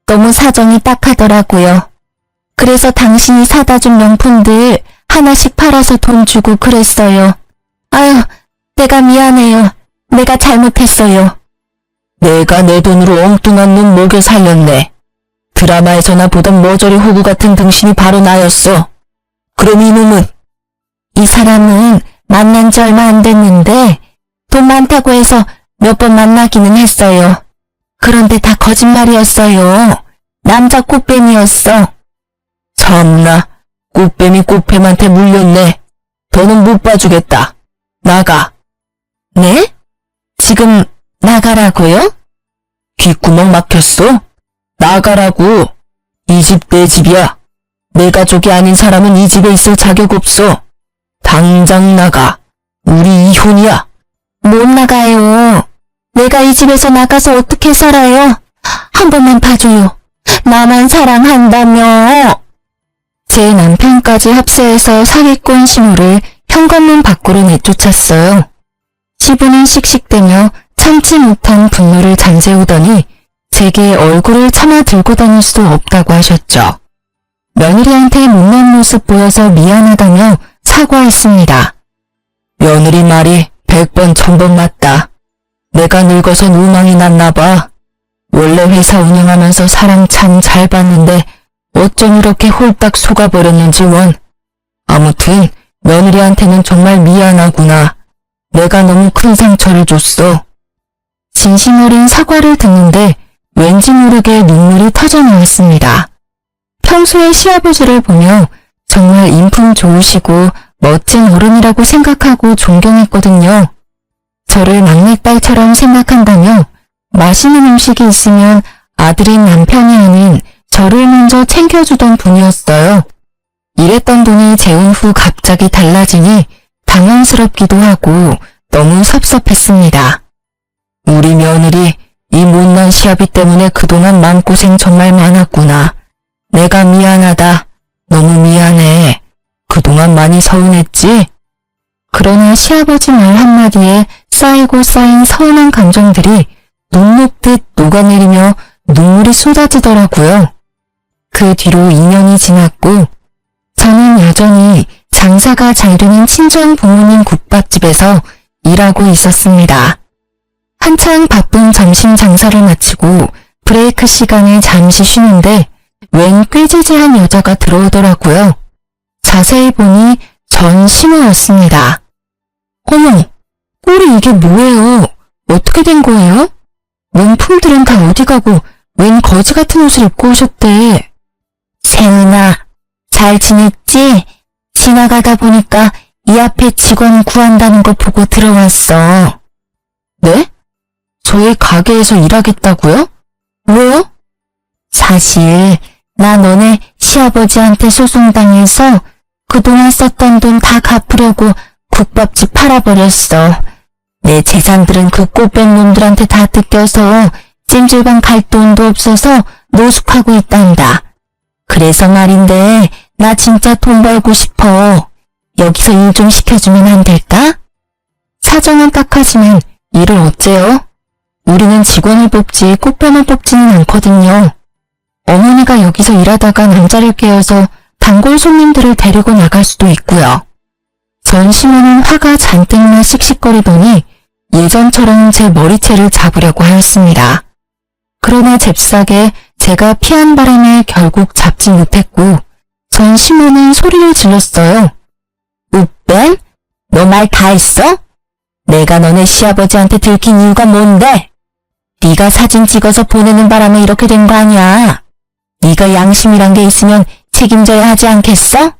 너무 사정이 딱하더라고요. 그래서 당신이 사다 준 명품들 하나씩 팔아서 돈 주고 그랬어요. 아유, 내가 미안해요. 내가 잘못했어요. 내가 내 돈으로 엉뚱한 놈 먹여 살렸네. 드라마에서나 보던 머저리 호구 같은 등신이 바로 나였어. 그럼 이놈은? 이 사람은 만난 지 얼마 안 됐는데 돈 많다고 해서 몇 번 만나기는 했어요. 그런데 다 거짓말이었어요. 남자 꽃뱀이었어. 참나, 꽃뱀이 꽃뱀한테 물렸네. 더는 못 봐주겠다. 나가. 네? 지금 나가라고요? 귓구멍 막혔어? 나가라고. 이 집 내 집이야. 내 가족이 아닌 사람은 이 집에 있을 자격 없어. 당장 나가. 우리 이혼이야. 못 나가요. 내가 이 집에서 나가서 어떻게 살아요? 한 번만 봐줘요. 나만 사랑한다며. 제 남편까지 합세해서 사기꾼 신호를 현관문 밖으로 내쫓았어요. 시부는 씩씩대며 참지 못한 분노를 잠재우더니 제게 얼굴을 차마 들고 다닐 수 없다고 하셨죠. 며느리한테 못난 모습 보여서 미안하다며 사과했습니다. 며느리 말이 100번 1000번 맞다. 내가 늙어서 누망이 났나 봐. 원래 회사 운영하면서 사람 참 잘 봤는데 어쩜 이렇게 홀딱 속아버렸는지 원. 아무튼 며느리한테는 정말 미안하구나. 내가 너무 큰 상처를 줬어. 진심 어린 사과를 듣는데 왠지 모르게 눈물이 터져나왔습니다. 평소에 시아버지를 보며 정말 인품 좋으시고 멋진 어른이라고 생각하고 존경했거든요. 저를 막내딸처럼 생각한다며 맛있는 음식이 있으면 아들인 남편이 아닌 저를 먼저 챙겨주던 분이었어요. 일했던 돈이 재혼 후 갑자기 달라지니 당황스럽기도 하고 너무 섭섭했습니다. 우리 며느리 이 못난 시아비 때문에 그동안 마음고생 정말 많았구나. 내가 미안하다. 너무 미안해. 그동안 많이 서운했지? 그러나 시아버지 말 한마디에 쌓이고 쌓인 서운한 감정들이 눈 녹듯 녹아내리며 눈물이 쏟아지더라고요. 그 뒤로 2년이 지났고 저는 여전히 장사가 잘 되는 친정 부모님 국밥집에서 일하고 있었습니다. 한창 바쁜 점심 장사를 마치고 브레이크 시간에 잠시 쉬는데 웬 꾀지지한 여자가 들어오더라고요. 자세히 보니 전 신우였습니다. 어머, 꼴이 이게 뭐예요? 어떻게 된 거예요? 명품들은 다 어디 가고 웬 거지 같은 옷을 입고 오셨대. 세은아, 잘 지냈지? 지나가다 보니까 이 앞에 직원 구한다는 거 보고 들어왔어. 네? 저희 가게에서 일하겠다고요? 왜요? 사실 나 너네 시아버지한테 소송당해서 그동안 썼던 돈 다 갚으려고 국밥집 팔아버렸어. 내 재산들은 그 꽃뱀 놈들한테 다 뜯겨서 찜질방 갈 돈도 없어서 노숙하고 있단다. 그래서 말인데 나 진짜 돈 벌고 싶어. 여기서 일 좀 시켜주면 안 될까? 사정은 딱하지만 일을 어째요? 우리는 직원을 뽑지 꽃뱀을 뽑지는 않거든요. 어머니가 여기서 일하다가 남자를 깨워서 단골 손님들을 데리고 나갈 수도 있고요. 전시모는 화가 잔뜩 나 씩씩거리더니 예전처럼 제 머리채를 잡으려고 하였습니다. 그러나 잽싸게 제가 피한 바람에 결국 잡지 못했고 전시모는 소리를 질렀어요. 우뱀? 너 말 다 했어? 내가 너네 시아버지한테 들킨 이유가 뭔데? 네가 사진 찍어서 보내는 바람에 이렇게 된 거 아니야. 네가 양심이란 게 있으면 책임져야 하지 않겠어?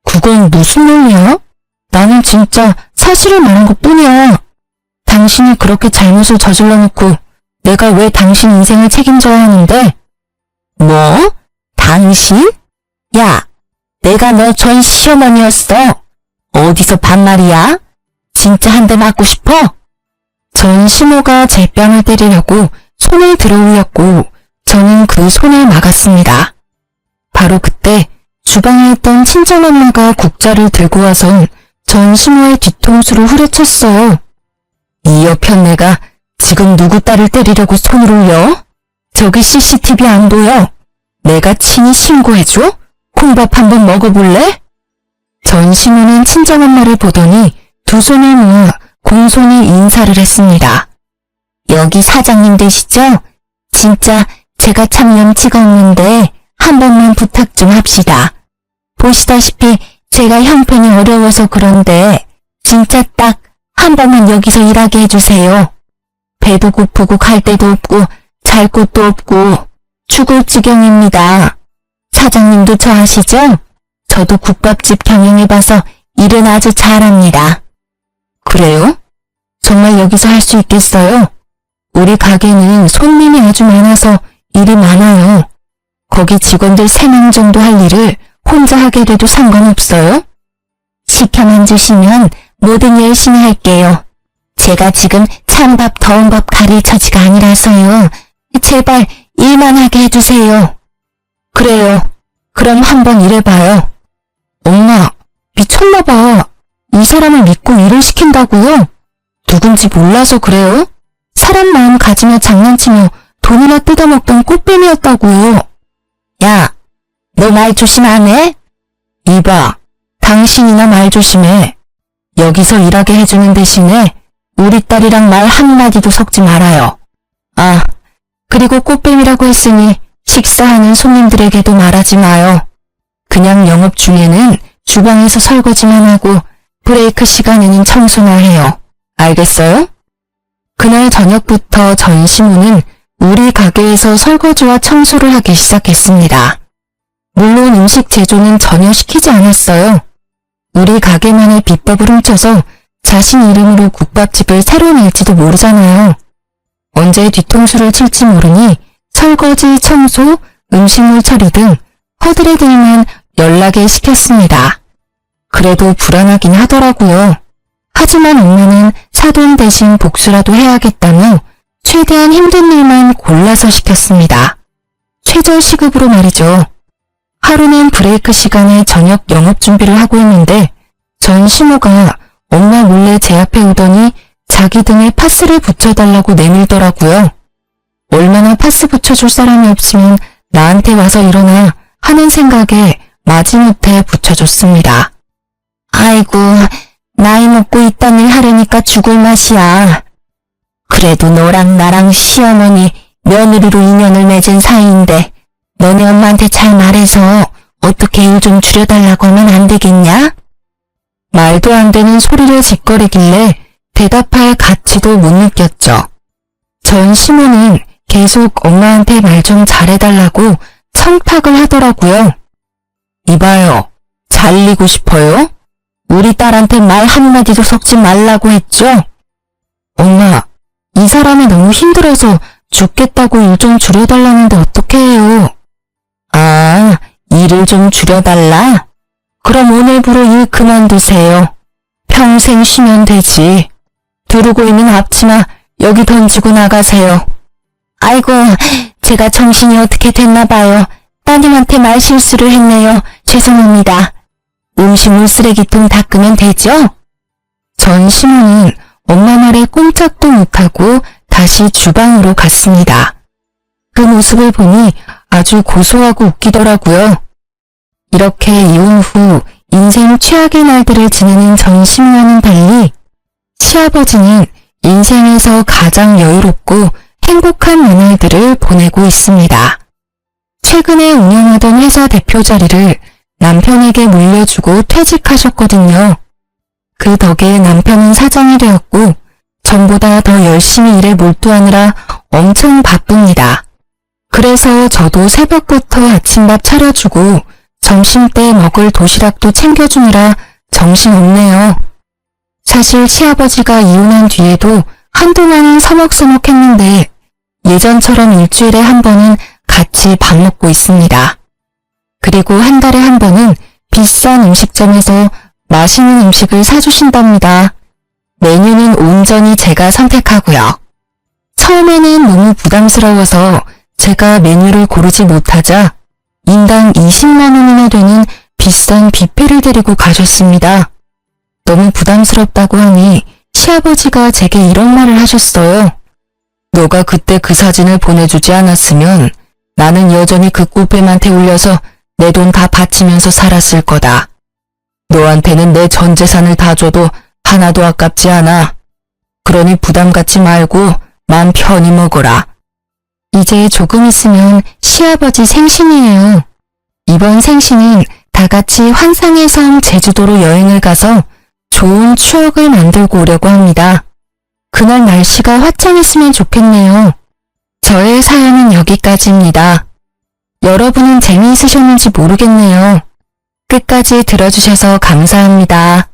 그건 무슨 놈이야? 나는 진짜 사실을 말한 것뿐이야. 당신이 그렇게 잘못을 저질러 놓고 내가 왜 당신 인생을 책임져야 하는데? 뭐? 당신? 야, 내가 너 전 시어머니였어. 어디서 반말이야? 진짜 한 대 맞고 싶어? 전 시모가 제 뺨을 때리려고 손을 들어 올렸고 저는 그 손을 막았습니다. 바로 그때 주방에 있던 친정엄마가 국자를 들고 와선 전 시모의 뒤통수를 후려쳤어요. 이 여편네가 지금 누구 딸을 때리려고 손을 올려? 저기 CCTV 안 보여? 내가 친히 신고해줘? 콩밥 한번 먹어볼래? 전 시모는 친정엄마를 보더니 두 손을 모아 공손히 인사를 했습니다. 여기 사장님 되시죠? 진짜 제가 참 염치가 없는데 한 번만 부탁 좀 합시다. 보시다시피 제가 형편이 어려워서 그런데 진짜 딱 한 번만 여기서 일하게 해주세요. 배도 고프고 갈 데도 없고 잘 곳도 없고 죽을 지경입니다. 사장님도 저 아시죠? 저도 국밥집 경영해봐서 일은 아주 잘합니다. 그래요? 정말 여기서 할 수 있겠어요? 우리 가게는 손님이 아주 많아서 일이 많아요. 거기 직원들 3명 정도 할 일을 혼자 하게 돼도 상관없어요? 시켜만 주시면 뭐든 열심히 할게요. 제가 지금 찬밥 더운 밥 가릴 처지가 아니라서요. 제발 일만 하게 해주세요. 그래요. 그럼 한번 일해봐요. 엄마, 미쳤나봐. 이 사람을 믿고 일을 시킨다고요? 누군지 몰라서 그래요? 사람 마음 가지며 장난치며 돈이나 뜯어먹던 꽃뱀이었다고요. 야, 너 말 조심 안 해? 이봐, 당신이나 말 조심해. 여기서 일하게 해주는 대신에 우리 딸이랑 말 한마디도 섞지 말아요. 아, 그리고 꽃뱀이라고 했으니 식사하는 손님들에게도 말하지 마요. 그냥 영업 중에는 주방에서 설거지만 하고 브레이크 시간에는 청소나 해요. 알겠어요? 그날 저녁부터 전 시모는 우리 가게에서 설거지와 청소를 하기 시작했습니다. 물론 음식 제조는 전혀 시키지 않았어요. 우리 가게만의 비법을 훔쳐서 자신 이름으로 국밥집을 새로 낼지도 모르잖아요. 언제 뒤통수를 칠지 모르니 설거지, 청소, 음식물 처리 등 허들의 일만 연락에 시켰습니다. 그래도 불안하긴 하더라고요. 하지만 엄마는 사돈 대신 복수라도 해야겠다며 최대한 힘든 일만 골라서 시켰습니다. 최저 시급으로 말이죠. 하루는 브레이크 시간에 저녁 영업 준비를 하고 있는데 전 시모가 엄마 몰래 제 앞에 오더니 자기 등에 파스를 붙여달라고 내밀더라고요. 얼마나 파스 붙여줄 사람이 없으면 나한테 와서 일어나 하는 생각에 마지못해 붙여줬습니다. 아이고, 나이 먹고 이딴 일 하려니까 죽을 맛이야. 그래도 너랑 나랑 시어머니, 며느리로 인연을 맺은 사이인데 너네 엄마한테 잘 말해서 어떻게 일 좀 줄여달라고 하면 안 되겠냐? 말도 안 되는 소리를 짓거리길래 대답할 가치도 못 느꼈죠. 전 시모는 계속 엄마한테 말 좀 잘해달라고 청탁을 하더라고요. 이봐요, 잘리고 싶어요? 우리 딸한테 말 한마디도 섞지 말라고 했죠? 엄마, 이 사람이 너무 힘들어서 죽겠다고 일 좀 줄여달라는데 어떻게 해요? 아, 일을 좀 줄여달라? 그럼 오늘부로 일 그만두세요. 평생 쉬면 되지. 두르고 있는 앞치마 여기 던지고 나가세요. 아이고, 제가 정신이 어떻게 됐나 봐요. 따님한테 말 실수를 했네요. 죄송합니다. 음식물 쓰레기통 닦으면 되죠? 전 시모는 엄마 말에 꼼짝도 못하고 다시 주방으로 갔습니다. 그 모습을 보니 아주 고소하고 웃기더라고요. 이렇게 이혼 후 인생 최악의 날들을 지내는 전심과는 달리 시아버지는 인생에서 가장 여유롭고 행복한 나날들을 보내고 있습니다. 최근에 운영하던 회사 대표 자리를 남편에게 물려주고 퇴직하셨거든요. 그 덕에 남편은 사장이 되었고 전보다 더 열심히 일에 몰두하느라 엄청 바쁩니다. 그래서 저도 새벽부터 아침밥 차려주고 점심때 먹을 도시락도 챙겨주느라 정신없네요. 사실 시아버지가 이혼한 뒤에도 한동안은 서먹서먹했는데 예전처럼 일주일에 한 번은 같이 밥 먹고 있습니다. 그리고 한 달에 한 번은 비싼 음식점에서 맛있는 음식을 사주신답니다. 메뉴는 온전히 제가 선택하고요. 처음에는 너무 부담스러워서 제가 메뉴를 고르지 못하자 인당 20만 원이나 되는 비싼 뷔페를 데리고 가셨습니다. 너무 부담스럽다고 하니 시아버지가 제게 이런 말을 하셨어요. 너가 그때 그 사진을 보내주지 않았으면 나는 여전히 그 꽃뱀한 태울려서 내 돈 다 바치면서 살았을 거다. 너한테는 내 전 재산을 다 줘도 하나도 아깝지 않아. 그러니 부담 갖지 말고 맘 편히 먹어라. 이제 조금 있으면 시아버지 생신이에요. 이번 생신은 다 같이 환상의 섬 제주도로 여행을 가서 좋은 추억을 만들고 오려고 합니다. 그날 날씨가 화창했으면 좋겠네요. 저의 사연은 여기까지입니다. 여러분은 재미있으셨는지 모르겠네요. 끝까지 들어주셔서 감사합니다.